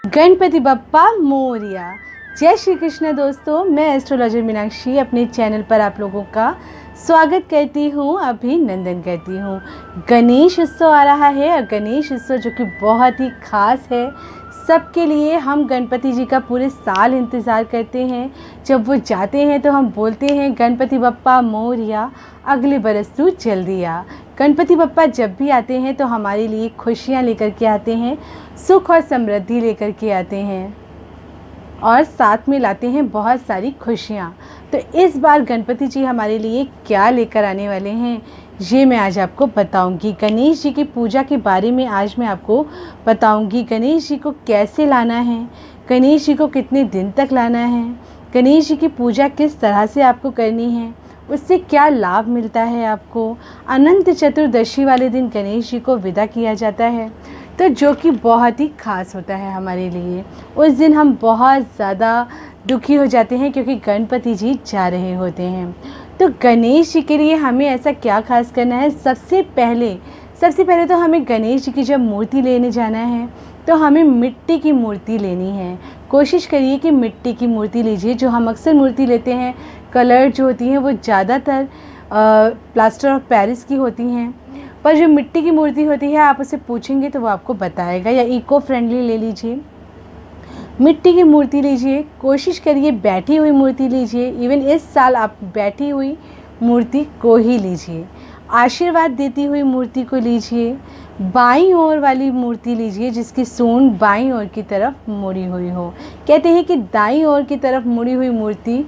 गणपति बप्पा मोरिया। जय श्री कृष्ण दोस्तों, मैं एस्ट्रोलॉजर मीनाक्षी अपने चैनल पर आप लोगों का स्वागत करती हूँ, अभिनंदन करती हूँ। गणेश उत्सव आ रहा है और गणेश उत्सव जो कि बहुत ही ख़ास है सबके लिए। हम गणपति जी का पूरे साल इंतज़ार करते हैं। जब वो जाते हैं तो हम बोलते हैं गणपति बप्पा मोरिया, अगले बरस तू जल्दी आ। गणपति बप्पा जब भी आते हैं तो हमारे लिए खुशियाँ लेकर के आते हैं, सुख और समृद्धि लेकर के आते हैं और साथ में लाते हैं बहुत सारी खुशियाँ। तो इस बार गणपति जी हमारे लिए क्या लेकर आने वाले हैं ये मैं आज आपको बताऊंगी। गणेश जी की पूजा के बारे में आज मैं आपको बताऊंगी। गणेश जी को कैसे लाना है, गणेश जी को कितने दिन तक लाना है, गणेश जी की पूजा किस तरह से आपको करनी है, उससे क्या लाभ मिलता है आपको। अनंत चतुर्दशी वाले दिन गणेश जी को विदा किया जाता है, तो जो कि बहुत ही ख़ास होता है हमारे लिए। उस दिन हम बहुत ज़्यादा दुखी हो जाते हैं क्योंकि गणपति जी जा रहे होते हैं। तो गणेश जी के लिए हमें ऐसा क्या खास करना है। सबसे पहले तो हमें गणेश जी की जब मूर्ति लेने जाना है तो हमें मिट्टी की मूर्ति लेनी है। कोशिश करिए कि मिट्टी की मूर्ति लीजिए। जो हम अक्सर मूर्ति लेते हैं कलर जो होती हैं वो ज़्यादातर प्लास्टर ऑफ पेरिस की होती हैं, पर जो मिट्टी की मूर्ति होती है आप उसे पूछेंगे तो वो आपको बताएगा। या इको फ्रेंडली ले लीजिए, मिट्टी की मूर्ति लीजिए। कोशिश करिए बैठी हुई मूर्ति लीजिए। इवन इस साल आप बैठी हुई मूर्ति को ही लीजिए। आशीर्वाद देती हुई मूर्ति को लीजिए। बाईं ओर वाली मूर्ति लीजिए जिसकी सूंड बाईं ओर की तरफ मुड़ी हुई हो। कहते हैं कि दाईं ओर की तरफ मुड़ी हुई मूर्ति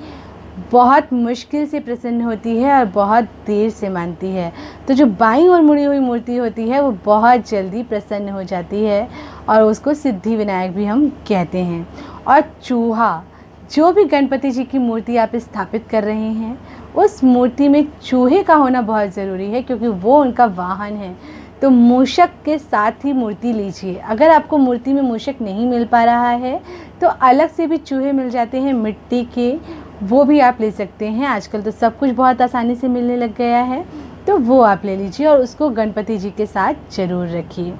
बहुत मुश्किल से प्रसन्न होती है और बहुत देर से मानती है। तो जो बाईं ओर मुड़ी हुई मूर्ति होती है वो बहुत जल्दी प्रसन्न हो जाती है और उसको सिद्धि विनायक भी हम कहते हैं। और चूहा, जो भी गणपति जी की मूर्ति आप स्थापित कर रहे हैं उस मूर्ति में चूहे का होना बहुत ज़रूरी है क्योंकि वो उनका वाहन है। तो मूषक के साथ ही मूर्ति लीजिए। अगर आपको मूर्ति में मूषक नहीं मिल पा रहा है तो अलग से भी चूहे मिल जाते हैं मिट्टी के, वो भी आप ले सकते हैं। आजकल तो सब कुछ बहुत आसानी से मिलने लग गया है, तो वो आप ले लीजिए और उसको गणपति जी के साथ ज़रूर रखिए।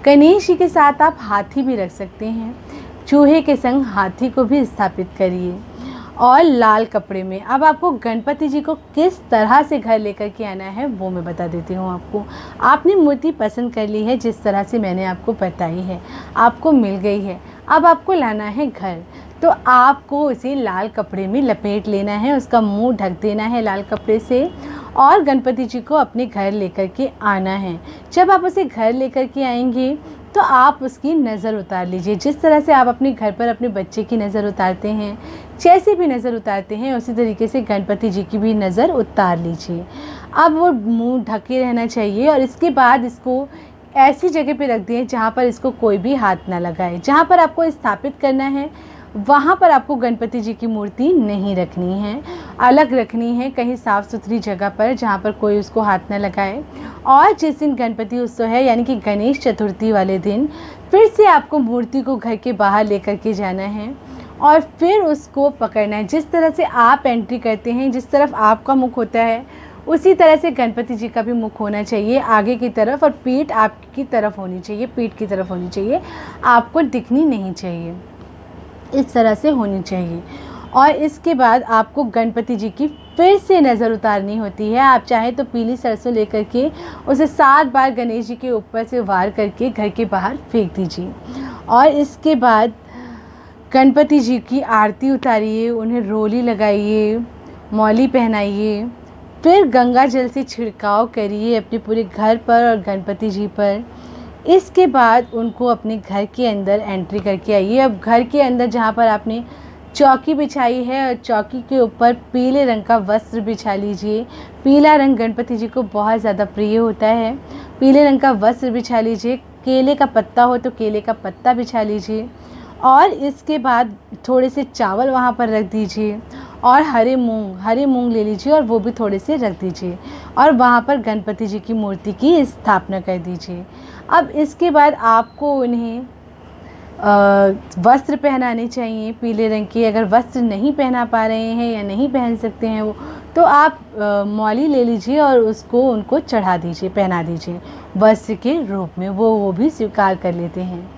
गणेश जी के साथ आप हाथी भी रख सकते हैं। चूहे के संग हाथी को भी स्थापित करिए। और लाल कपड़े में अब आपको गणपति जी को किस तरह से घर लेकर के आना है वो मैं बता देती हूँ आपको। आपने मूर्ति पसंद कर ली है जिस तरह से मैंने आपको बताई है, आपको मिल गई है। अब आपको लाना है घर, तो आपको उसे लाल कपड़े में लपेट लेना है, उसका मुंह ढक देना है लाल कपड़े से और गणपति जी को अपने घर लेकर के आना है। जब आप उसे घर लेकर के आएंगे तो आप उसकी नज़र उतार लीजिए। जिस तरह से आप अपने घर पर अपने बच्चे की नज़र उतारते हैं, जैसे भी नज़र उतारते हैं उसी तरीके से गणपति जी की भी नज़र उतार लीजिए। अब वो मुंह ढके रहना चाहिए और इसके बाद इसको ऐसी जगह पे रख दें जहाँ पर इसको कोई भी हाथ ना लगाए। जहाँ पर आपको स्थापित करना है वहाँ पर आपको गणपति जी की मूर्ति नहीं रखनी है, अलग रखनी है कहीं साफ़ सुथरी जगह पर जहाँ पर कोई उसको हाथ न लगाए। और जिस दिन गणपति उत्सव है यानी कि गणेश चतुर्थी वाले दिन फिर से आपको मूर्ति को घर के बाहर लेकर के जाना है और फिर उसको पकड़ना है। जिस तरह से आप एंट्री करते हैं, जिस तरफ आपका मुख होता है उसी तरह से गणपति जी का भी मुख होना चाहिए आगे की तरफ, और पीठ आपकी तरफ होनी चाहिए, पीठ की तरफ होनी चाहिए, आपको दिखनी नहीं चाहिए, इस तरह से होनी चाहिए। और इसके बाद आपको गणपति जी की फिर से नज़र उतारनी होती है। आप चाहें तो पीली सरसों लेकर के उसे 7 बार गणेश जी के ऊपर से वार करके घर के बाहर फेंक दीजिए। और इसके बाद गणपति जी की आरती उतारिए, उन्हें रोली लगाइए, मौली पहनाइए, फिर गंगा जल से छिड़काव करिए अपने पूरे घर पर और गणपति जी पर। इसके बाद उनको अपने घर के अंदर एंट्री करके आइए। अब घर के अंदर जहाँ पर आपने चौकी बिछाई है और चौकी के ऊपर पीले रंग का वस्त्र बिछा लीजिए। पीला रंग गणपति जी को बहुत ज़्यादा प्रिय होता है। पीले रंग का वस्त्र बिछा लीजिए। केले का पत्ता हो तो केले का पत्ता बिछा लीजिए और इसके बाद थोड़े से चावल वहाँ पर रख दीजिए और हरे मूंग ले लीजिए और वो भी थोड़े से रख दीजिए और वहाँ पर गणपति जी की मूर्ति की स्थापना कर दीजिए। अब इसके बाद आपको उन्हें वस्त्र पहनाने चाहिए पीले रंग के। अगर वस्त्र नहीं पहना पा रहे हैं या नहीं पहन सकते हैं वो, तो आप मौली ले लीजिए और उसको उनको चढ़ा दीजिए, पहना दीजिए वस्त्र के रूप में, वो भी स्वीकार कर लेते हैं।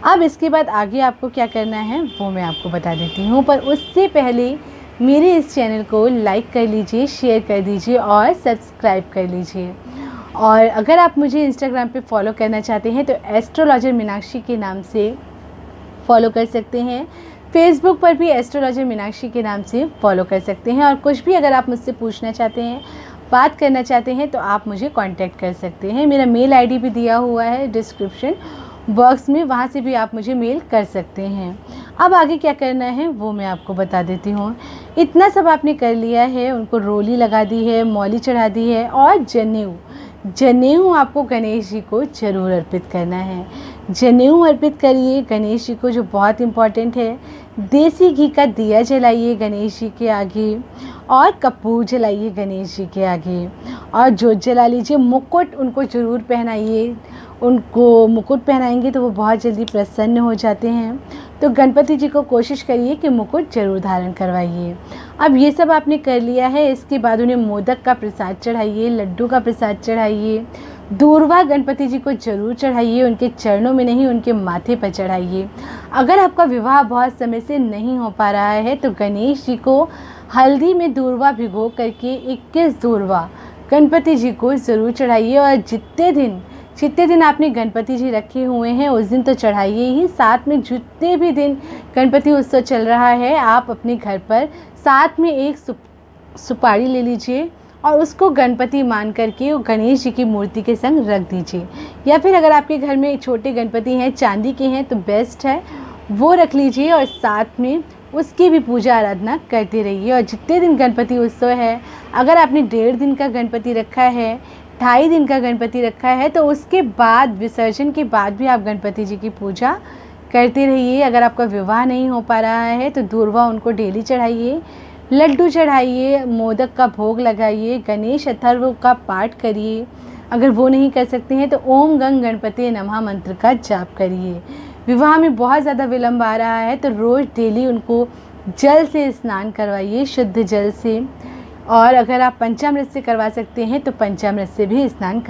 अब इसके बाद आगे आपको क्या करना है वो मैं आपको बता देती हूँ, पर उससे पहले मेरे इस चैनल को लाइक कर लीजिए, शेयर कर दीजिए और सब्सक्राइब कर लीजिए। और अगर आप मुझे इंस्टाग्राम पे फॉलो करना चाहते हैं तो एस्ट्रोलॉजर मीनाक्षी के नाम से फॉलो कर सकते हैं। फेसबुक पर भी एस्ट्रोलॉजर मीनाक्षी के नाम से फॉलो कर सकते हैं। और कुछ भी अगर आप मुझसे पूछना चाहते हैं, बात करना चाहते हैं तो आप मुझे कांटेक्ट कर सकते हैं। मेरा मेल आईडी भी दिया हुआ है डिस्क्रिप्शन बॉक्स में, वहाँ से भी आप मुझे मेल कर सकते हैं। अब आगे क्या करना है वो मैं आपको बता देती हूँ। इतना सब आपने कर लिया है, उनको रोली लगा दी है, मौली चढ़ा दी है और जनेऊ आपको गणेश जी को ज़रूर अर्पित करना है। जनेऊ अर्पित करिए गणेश जी को, जो बहुत इम्पॉर्टेंट है। देसी घी का दिया जलाइए गणेश जी के आगे और कपूर जलाइए गणेश जी के आगे और जोत जला लीजिए। मुकुट उनको ज़रूर पहनाइए, उनको मुकुट पहनाएंगे तो वो बहुत जल्दी प्रसन्न हो जाते हैं। तो गणपति जी को कोशिश करिए कि मुकुट जरूर धारण करवाइए। अब ये सब आपने कर लिया है, इसके बाद उन्हें मोदक का प्रसाद चढ़ाइए, लड्डू का प्रसाद चढ़ाइए, दूर्वा गणपति जी को जरूर चढ़ाइए, उनके चरणों में नहीं उनके माथे पर चढ़ाइए। अगर आपका विवाह बहुत समय से नहीं हो पा रहा है तो गणेश जी को हल्दी में दूर्वा भिगो करके 21 दूर्वा गणपति जी को ज़रूर चढ़ाइए। और जितने दिन आपने गणपति जी रखे हुए हैं उस दिन तो चढ़ाइए ही, साथ में जितने भी दिन गणपति उत्सव चल रहा है आप अपने घर पर साथ में एक सुपारी ले लीजिए और उसको गणपति मान करके वो गणेश जी की मूर्ति के संग रख दीजिए। या फिर अगर आपके घर में छोटे गणपति हैं, चांदी के हैं तो बेस्ट है, वो रख लीजिए और साथ में उसकी भी पूजा आराधना करते रहिए। और जितने दिन गणपति उत्सव है, अगर आपने 1.5 दिन का गणपति रखा है, 2.5 दिन का गणपति रखा है तो उसके बाद विसर्जन के बाद भी आप गणपति जी की पूजा करते रहिए। अगर आपका विवाह नहीं हो पा रहा है तो दूर्वा उनको डेली चढ़ाइए, लड्डू चढ़ाइए, मोदक का भोग लगाइए, गणेश अथर्व का पाठ करिए। अगर वो नहीं कर सकते हैं तो ओम गंग गणपति नमः मंत्र का जाप करिए। विवाह में बहुत ज़्यादा विलम्ब आ रहा है तो रोज़ डेली उनको जल से स्नान करवाइए, शुद्ध जल से। और अगर आप पंचामृत से करवा सकते हैं तो पंचामृत से भी स्नान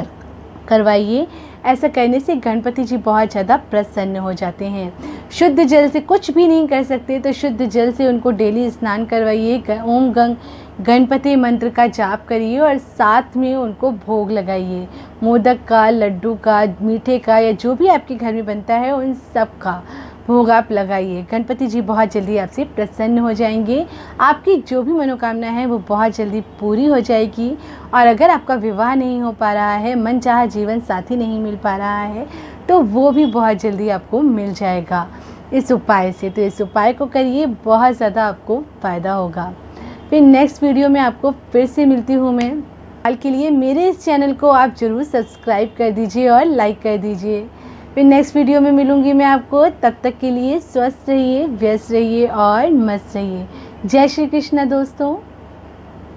करवाइए। ऐसा करने से गणपति जी बहुत ज़्यादा प्रसन्न हो जाते हैं। शुद्ध जल से कुछ भी नहीं कर सकते तो शुद्ध जल से उनको डेली स्नान करवाइए, ओम गंग गणपति मंत्र का जाप करिए और साथ में उनको भोग लगाइए, मोदक का, लड्डू का, मीठे का या जो भी आपके घर में बनता है उन सब का भोग आप लगाइए। गणपति जी बहुत जल्दी आपसे प्रसन्न हो जाएंगे, आपकी जो भी मनोकामना है वो बहुत जल्दी पूरी हो जाएगी। और अगर आपका विवाह नहीं हो पा रहा है, मनचाहा जीवन साथी नहीं मिल पा रहा है तो वो भी बहुत जल्दी आपको मिल जाएगा इस उपाय से। तो इस उपाय को करिए, बहुत ज़्यादा आपको फ़ायदा होगा। फिर नेक्स्ट वीडियो में आपको फिर से मिलती हूँ मैं। हाल के लिए मेरे इस चैनल को आप ज़रूर सब्सक्राइब कर दीजिए और लाइक कर दीजिए। फिर नेक्स्ट वीडियो में मिलूँगी मैं आपको, तब तक के लिए स्वस्थ रहिए, व्यस्त रहिए और मस्त रहिए। जय श्री कृष्ण दोस्तों।